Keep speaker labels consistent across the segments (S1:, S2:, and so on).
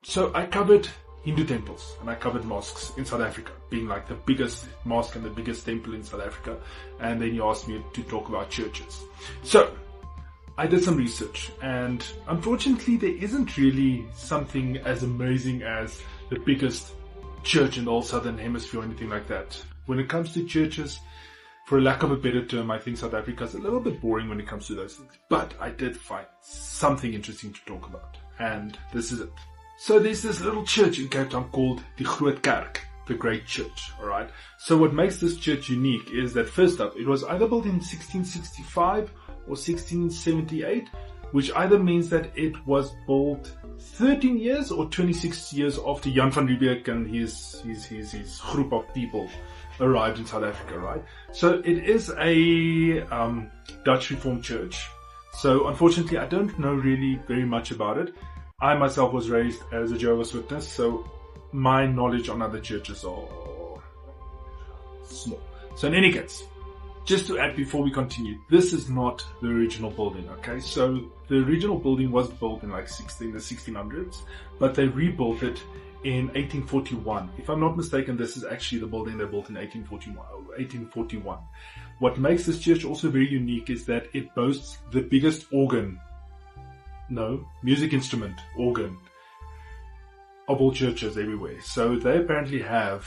S1: So I covered Hindu temples and I covered mosques in South Africa, being like the biggest mosque and the biggest temple in South Africa. And then you asked me to talk about churches. So I did some research, and unfortunately there isn't really something as amazing as the biggest church in the whole Southern Hemisphere or anything like that. When it comes to churches, for lack of a better term, I think South Africa is a little bit boring when it comes to those things. But I did find something interesting to talk about, and this is it. So there's this little church in Cape Town called the Groote Kerk, the Great Church, alright? So what makes this church unique is that, first up, it was either built in 1665 or 1678, which either means that it was built 13 years or 26 years after Jan van Riebeeck and his group of people arrived in South Africa, right? So it is a Dutch Reformed church. So unfortunately, I don't know really very much about it. I myself was raised as a Jehovah's Witness, so my knowledge on other churches are small. So in any case, just to add before we continue, this is not the original building, okay? So the original building was built in like the 1600s, but they rebuilt it in 1841. If I'm not mistaken, this is actually the building they built in 1841. What makes this church also very unique is that it boasts the biggest music instrument organ of all churches everywhere. So they apparently have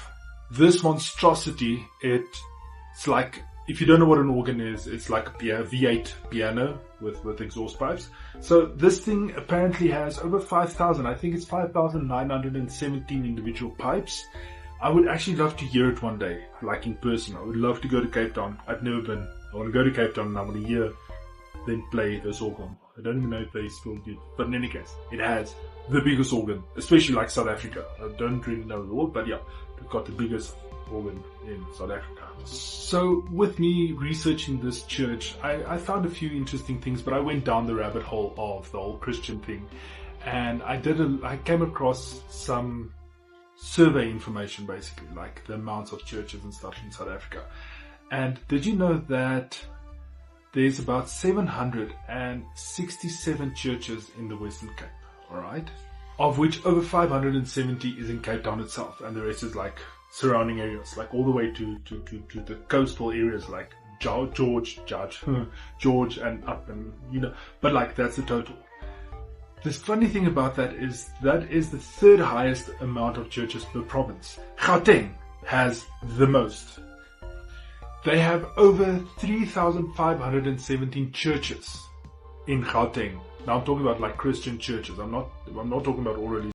S1: this monstrosity. It's like, if you don't know what an organ is, it's like a V8 piano with exhaust pipes. So this thing apparently has over 5,000, I think it's 5,917 individual pipes. I would actually love to hear it one day, like in person. I would love to go to Cape Town. I've never been. I want to go to Cape Town and I want to hear them play this organ. I don't even know if they still do. But in any case, it has the biggest organ, especially like South Africa. I don't really know the world, but yeah, they've got the biggest organ in South Africa. So with me researching this church, I found a few interesting things, but I went down the rabbit hole of the whole Christian thing, and I came across some survey information, basically, like the amounts of churches and stuff in South Africa. And did you know that there's about 767 churches in the Western Cape, alright? Of which over 570 is in Cape Town itself, and the rest is like surrounding areas, like all the way to the coastal areas like George and up, and but like that's the total. The funny thing about that is the third highest amount of churches per province. Gauteng has the most. They have over 3,517 churches in Gauteng. Now I'm talking about like Christian churches. I'm not talking about all religions.